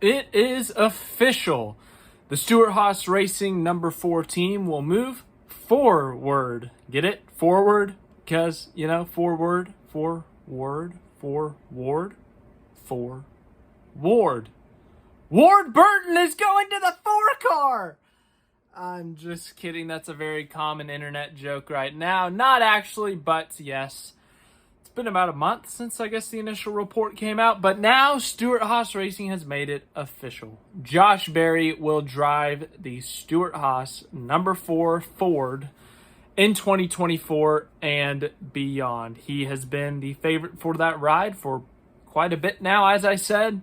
It is official. The Stewart Haas Racing number 4 team will move forward. Get it? Forward? Because, forward, forward, forward, forward. Ward Burton is going to the 4 car! I'm just kidding. That's a very common internet joke right now. Not actually, but yes. It's been about a month since I guess the initial report came out, but now Stewart Haas Racing has made it official. Josh Berry will drive the Stewart Haas number 4 Ford in 2024 and beyond. He has been the favorite for that ride for quite a bit now, as I said,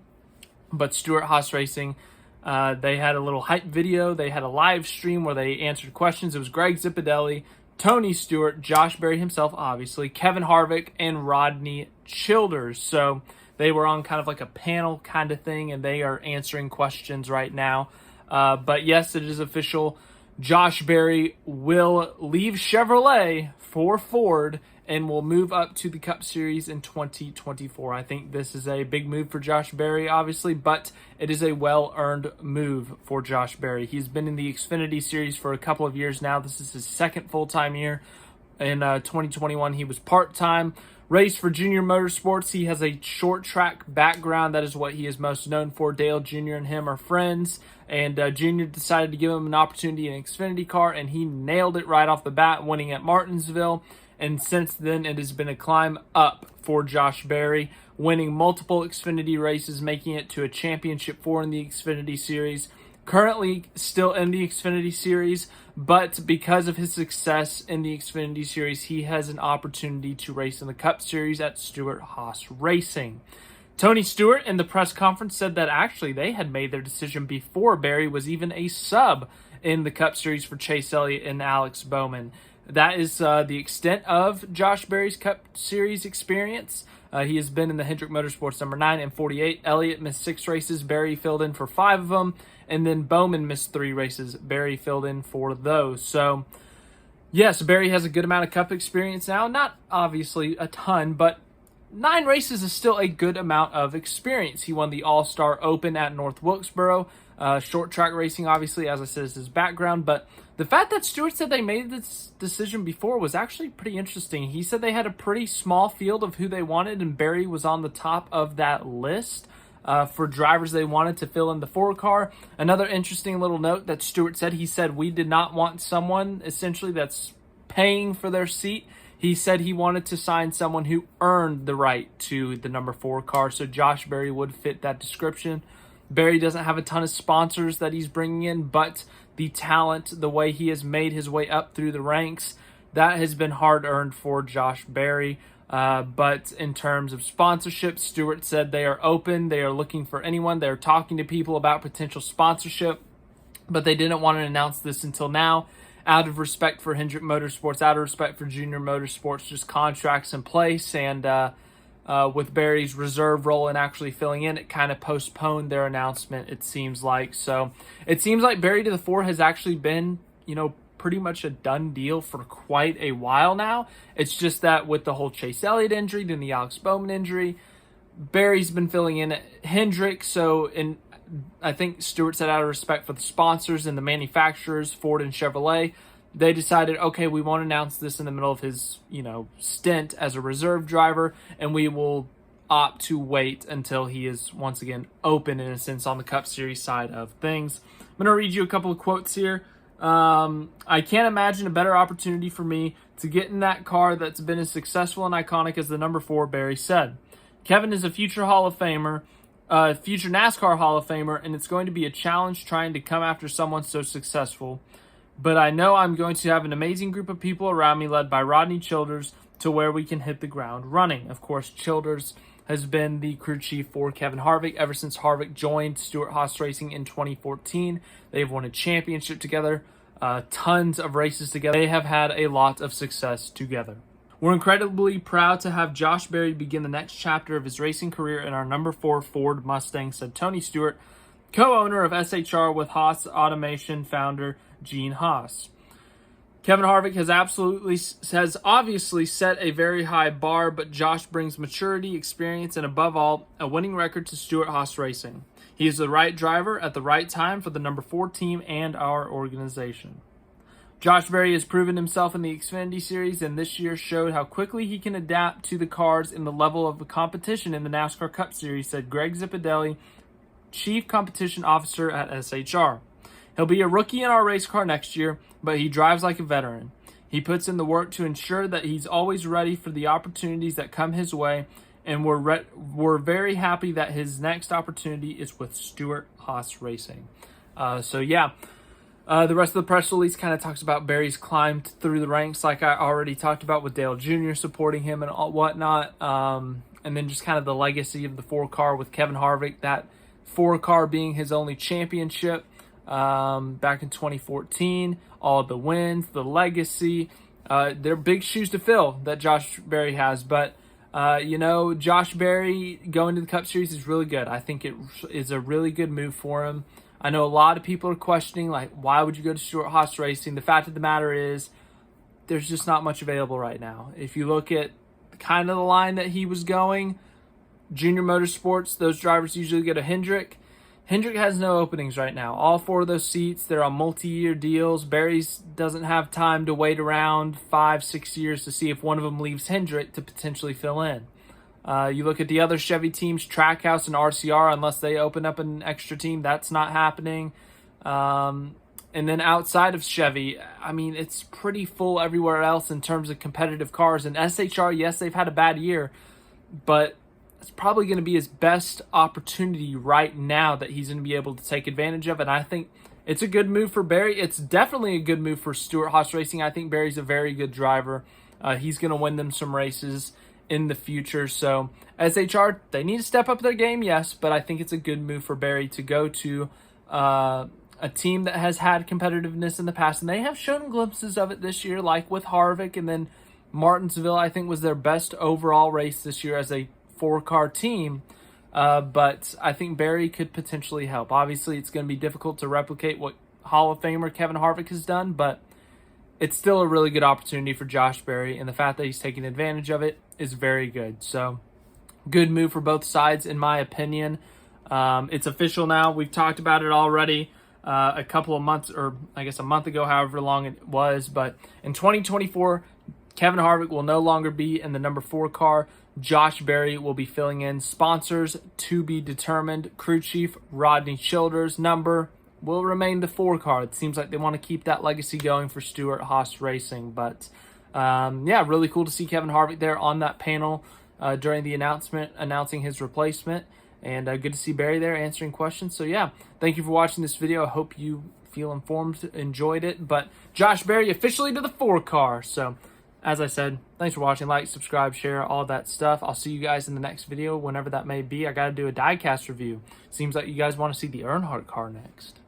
but Stewart Haas Racing, they had a little hype video. They had a live stream where they answered questions. It was Greg Zipadelli, Tony Stewart, Josh Berry himself, obviously, Kevin Harvick, and Rodney Childers. So they were on kind of like a panel kind of thing, and they are answering questions right now. But yes, it is official. Josh Berry will leave Chevrolet for Ford and will move up to the Cup Series in 2024. I think this is a big move for Josh Berry, obviously, but it is a well-earned move for Josh Berry. He's been in the Xfinity Series for a couple of years now. This is his second full-time year. In 2021, he was part-time. Raced for Junior Motorsports. He has a short track background. That is what he is most known for. Dale Jr. and him are friends, and Jr. decided to give him an opportunity in an Xfinity car, and he nailed it right off the bat, winning at Martinsville. And since then, it has been a climb up for Josh Berry, winning multiple Xfinity races, making it to a championship 4 in the Xfinity Series. Currently still in the Xfinity Series, but because of his success in the Xfinity Series, he has an opportunity to race in the Cup Series at Stewart Haas Racing. Tony Stewart in the press conference said that actually they had made their decision before Berry was even a sub in the Cup Series for Chase Elliott and Alex Bowman. That is the extent of Josh Berry's Cup Series experience. He has been in the Hendrick Motorsports number 9 and 48. Elliott missed 6 races. Berry filled in for 5 of them. And then Bowman missed 3 races. Berry filled in for those. So, yes, Berry has a good amount of Cup experience now. Not obviously a ton, but 9 races is still a good amount of experience. He won the All-Star Open at North Wilkesboro. Short track racing, obviously, as I said, is his background. But the fact that Stewart said they made this decision before was actually pretty interesting. He said they had a pretty small field of who they wanted, and Berry was on the top of that list for drivers they wanted to fill in the 4 car. Another interesting little note that Stewart said, he said, we did not want someone, essentially, that's paying for their seat. He said he wanted to sign someone who earned the right to the number 4 car, so Josh Berry would fit that description. Berry doesn't have a ton of sponsors that he's bringing in, but the talent, the way he has made his way up through the ranks, that has been hard-earned for Josh Berry. But in terms of sponsorship, Stewart said they are open. They are looking for anyone. They're talking to people about potential sponsorship, but they didn't want to announce this until now, out of respect for Hendrick Motorsports, out of respect for Junior Motorsports, just contracts in place, and with Berry's reserve role and actually filling in, it kind of postponed their announcement, it seems like. So it seems like Berry to the 4 has actually been, pretty much a done deal for quite a while now. It's just that with the whole Chase Elliott injury, then the Alex Bowman injury, Berry's been filling in at Hendrick. So I think Stewart said out of respect for the sponsors and the manufacturers, Ford and Chevrolet, they decided, okay, we won't announce this in the middle of his, stint as a reserve driver, and we will opt to wait until he is once again open, in a sense, on the Cup Series side of things. I'm going to read you a couple of quotes here. I can't imagine a better opportunity for me to get in that car that's been as successful and iconic as the number 4, Berry said. Kevin is a future Hall of Famer, future NASCAR Hall of Famer, and it's going to be a challenge trying to come after someone so successful. But I know I'm going to have an amazing group of people around me led by Rodney Childers to where we can hit the ground running. Of course, Childers has been the crew chief for Kevin Harvick ever since Harvick joined Stewart Haas Racing in 2014. They've won a championship together, tons of races together. They have had a lot of success together. We're incredibly proud to have Josh Berry begin the next chapter of his racing career in our number 4 Ford Mustang, said Tony Stewart, co-owner of SHR with Haas Automation founder Gene Haas. Kevin Harvick has obviously set a very high bar, but Josh brings maturity, experience, and above all, a winning record to Stewart Haas Racing. He is the right driver at the right time for the number 4 team and our organization. Josh Berry has proven himself in the Xfinity Series, and this year showed how quickly he can adapt to the cars in the level of the competition in the NASCAR Cup Series, said Greg Zipadelli, Chief Competition Officer at SHR. He'll be a rookie in our race car next year, but he drives like a veteran. He puts in the work to ensure that he's always ready for the opportunities that come his way, and we're very happy that his next opportunity is with Stewart Haas Racing. The rest of the press release kind of talks about Berry's climb through the ranks, like I already talked about, with Dale Jr. supporting him and whatnot, and then just kind of the legacy of the 4-car with Kevin Harvick, that 4-car being his only championship back in 2014, all of the wins, the legacy. They're big shoes to fill that Josh Berry has, but Josh Berry going to the Cup Series is really good. I think it is a really good move for him. I know a lot of people are questioning, like, why would you go to Stewart Haas Racing? The fact of the matter is, there's just not much available right now. If you look at kind of the line that he was going, Junior Motorsports, those drivers usually go to Hendrick. Hendrick has no openings right now. All 4 of those seats, they're on multi-year deals. Berry's doesn't have time to wait around 5-6 years to see if one of them leaves Hendrick to potentially fill in. You look at the other Chevy teams, Trackhouse and RCR, unless they open up an extra team, that's not happening. And then outside of Chevy, I mean, it's pretty full everywhere else in terms of competitive cars. And SHR, yes, they've had a bad year, but it's probably going to be his best opportunity right now that he's going to be able to take advantage of. And I think it's a good move for Berry. It's definitely a good move for Stewart Haas Racing. I think Berry's a very good driver. He's going to win them some races in the future. So SHR, they need to step up their game, yes, but I think it's a good move for Berry to go to a team that has had competitiveness in the past, and they have shown glimpses of it this year, like with Harvick, and then Martinsville, I think, was their best overall race this year as a 4-car team, but I think Berry could potentially help. Obviously, it's going to be difficult to replicate what Hall of Famer Kevin Harvick has done, but it's still a really good opportunity for Josh Berry, and the fact that he's taking advantage of it is very good. So, good move for both sides, in my opinion. It's official now. We've talked about it already a couple of months, or I guess a month ago, however long it was, but in 2024, Kevin Harvick will no longer be in the number 4 car. Josh Berry will be filling in. Sponsors to be determined. Crew chief Rodney Childers' number will remain the 4 car. It seems like they want to keep that legacy going for Stewart Haas Racing. But really cool to see Kevin Harvick there on that panel during the announcement, announcing his replacement. And good to see Berry there answering questions. So yeah, thank you for watching this video. I hope you feel informed, enjoyed it. But Josh Berry officially to the 4 car. So as I said, thanks for watching. Like, subscribe, share, all that stuff. I'll see you guys in the next video, whenever that may be. I got to do a diecast review. Seems like you guys want to see the Earnhardt car next.